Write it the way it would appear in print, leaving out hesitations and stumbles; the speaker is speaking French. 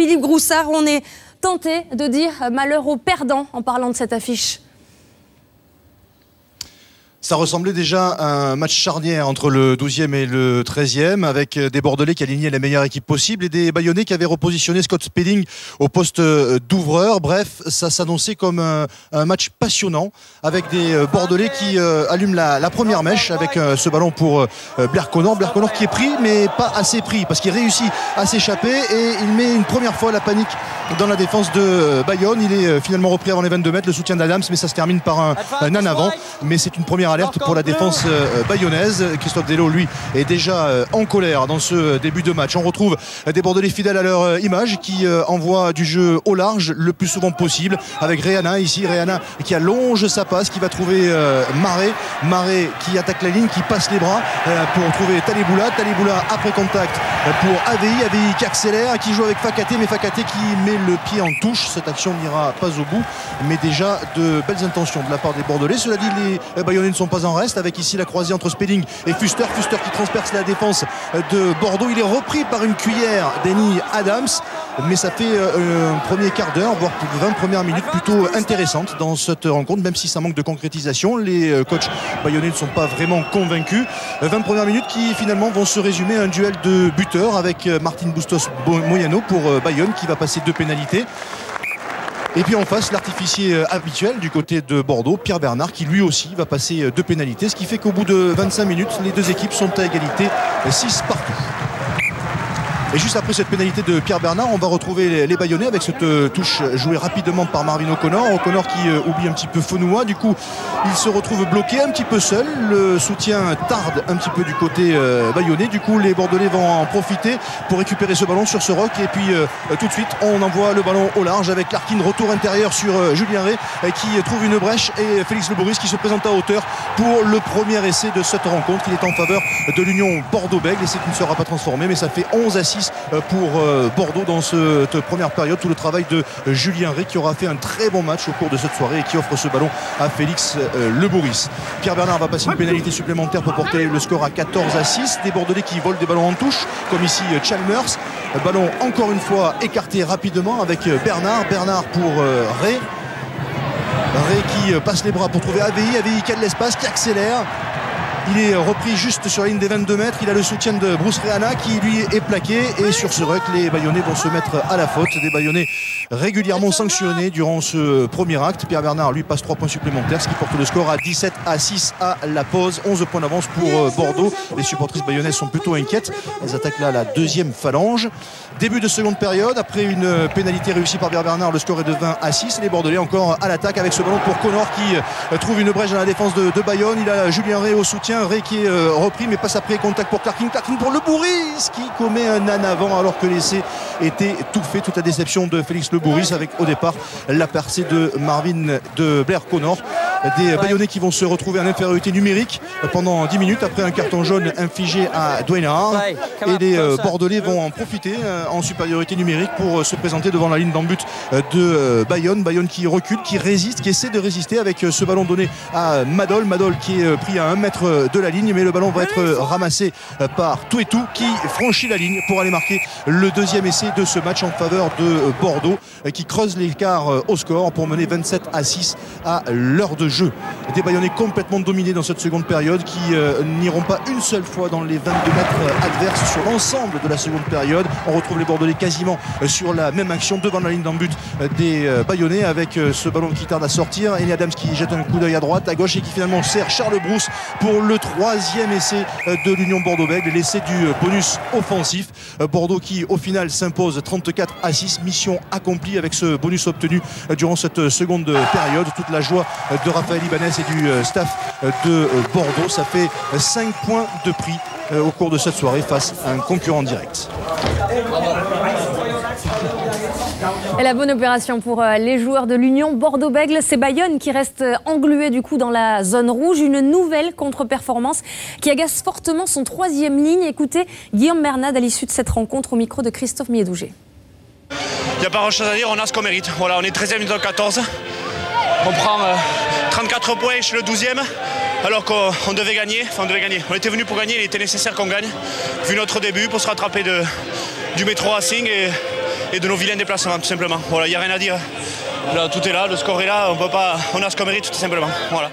Philippe Groussard. On est tenté de dire malheur aux perdants en parlant de cette affiche. Ça ressemblait déjà à un match charnière entre le 12e et le 13e, avec des Bordelais qui alignaient la meilleure équipe possible et des Bayonnais qui avaient repositionné Scott Spedding au poste d'ouvreur. Bref, ça s'annonçait comme un match passionnant, avec des Bordelais qui allument la première mèche avec ce ballon pour Blair Connor. Blair Connor qui est pris, mais pas assez pris, parce qu'il réussit à s'échapper et il met une première fois la panique dans la défense de Bayonne. Il est finalement repris avant les 22 mètres, le soutien d'Adams, mais ça se termine par un en avant. Mais c'est une première alerte pour la défense bayonnaise. Christophe Delot, lui, est déjà en colère dans ce début de match. On retrouve des Bordelais fidèles à leur image qui envoient du jeu au large le plus souvent possible, avec Réana ici, Réana qui allonge sa passe, qui va trouver Maré qui attaque la ligne, qui passe les bras pour trouver Taliboula après contact pour Avei qui accélère, qui joue avec Fakaté, mais Fakaté qui met le pied en touche. Cette action n'ira pas au bout, mais déjà de belles intentions de la part des Bordelais. Cela dit, les Bayonnais ne sont pas en reste, avec ici la croisée entre Spedding et Fuster qui transperce la défense de Bordeaux. Il est repris par une cuillère d'Eni Adams, mais ça fait un premier quart d'heure, voire 20 premières minutes plutôt intéressantes dans cette rencontre, même si ça manque de concrétisation. Les coachs bayonnais ne sont pas vraiment convaincus. 20 premières minutes qui finalement vont se résumer à un duel de buteurs, avec Martin Bustos Moyano pour Bayonne qui va passer 2 pénalités. Et puis en face, l'artificier habituel du côté de Bordeaux, Pierre Bernard, qui lui aussi va passer 2 pénalités, ce qui fait qu'au bout de 25 minutes, les deux équipes sont à égalité, 6 partout. Et juste après cette pénalité de Pierre Bernard, on va retrouver les Bayonnais avec cette touche jouée rapidement par Marvin O'Connor. O'Connor qui oublie un petit peu Fonoua. Du coup, il se retrouve bloqué un petit peu seul. Le soutien tarde un petit peu du côté bayonnais. Du coup, les Bordelais vont en profiter pour récupérer ce ballon sur ce roc. Et puis, tout de suite, on envoie le ballon au large avec Larkin, retour intérieur sur Julien Ray qui trouve une brèche. Et Félix Le Bourris qui se présente à hauteur pour le premier essai de cette rencontre. Il est en faveur de l'Union Bordeaux-Bègles. L'essai qui ne sera pas transformé, mais ça fait 11-6 pour Bordeaux dans cette première période. Tout le travail de Julien Ray qui aura fait un très bon match au cours de cette soirée et qui offre ce ballon à Félix Le Bourris. Pierre Bernard va passer une pénalité supplémentaire pour porter le score à 14-6. Des Bordelais qui volent des ballons en touche, comme ici Chalmers. Ballon encore une fois écarté rapidement avec Bernard pour Ray. Ray qui passe les bras pour trouver Avei qui a de l'espace, qui accélère. Il est repris juste sur la ligne des 22 mètres. Il a le soutien de Bruce Réana qui lui est plaqué. Et sur ce ruck, les Bayonnais vont se mettre à la faute. Des Bayonnais régulièrement sanctionnés durant ce premier acte. Pierre Bernard lui passe 3 points supplémentaires, ce qui porte le score à 17-6 à la pause. 11 points d'avance pour Bordeaux. Les supportrices bayonnaises sont plutôt inquiètes. Elles attaquent là la deuxième phalange. Début de seconde période. Après une pénalité réussie par Pierre Bernard, le score est de 20-6. Les Bordelais encore à l'attaque avec ce ballon pour Connor qui trouve une brèche dans la défense de Bayonne. Il a Julien Ray au soutien. Ray qui est repris, mais passe après contact pour Clarkin pour Le Bourris qui commet un an avant alors que l'essai était tout fait. Toute la déception de Félix Le Bourris avec au départ la percée de Marvin de Blair Connor. Des Bayonnais qui vont se retrouver en infériorité numérique pendant 10 minutes après un carton jaune infligé à Dwayne Hart. Et les Bordelais vont en profiter en supériorité numérique pour se présenter devant la ligne d'en-but de Bayonne. Bayonne qui recule, qui résiste, qui essaie de résister avec ce ballon donné à Madol. Madol qui est pris à 1 mètre de la ligne, mais le ballon va être ramassé par Touetou qui franchit la ligne pour aller marquer le deuxième essai de ce match en faveur de Bordeaux qui creuse l'écart au score pour mener 27-6 à l'heure de jeu. Des Bayonnais complètement dominés dans cette seconde période qui n'iront pas une seule fois dans les 22 mètres adverses sur l'ensemble de la seconde période. On retrouve les Bordelais quasiment sur la même action devant la ligne d'en-but des Bayonnais avec ce ballon qui tarde à sortir. Eni Adams qui jette un coup d'œil à droite, à gauche et qui finalement sert Charles Brousse pour le 3e essai de l'Union Bordeaux-Bègles, l'essai du bonus offensif. Bordeaux qui au final s'impose 34-6, mission accomplie avec ce bonus obtenu durant cette seconde période. Toute la joie de Raphaël Ibanez et du staff de Bordeaux. Ça fait 5 points de prix au cours de cette soirée face à un concurrent direct. Et la bonne opération pour les joueurs de l'Union Bordeaux-Bègles. C'est Bayonne qui reste englué du coup dans la zone rouge. Une nouvelle contre-performance qui agace fortement son 3e ligne. Écoutez Guillaume Bernade à l'issue de cette rencontre au micro de Christophe Miedouget. Il n'y a pas grand-chose à dire, on a ce qu'on mérite. Voilà, on est 13e du top 14. On prend 34 points chez le 12e. Alors qu'on devait gagner, on était venu pour gagner, il était nécessaire qu'on gagne, vu notre début, pour se rattraper du métro Racing et de nos vilains déplacements, tout simplement. Voilà, il n'y a rien à dire. Là, tout est là, le score est là, on a ce qu'on mérite, tout simplement. Voilà.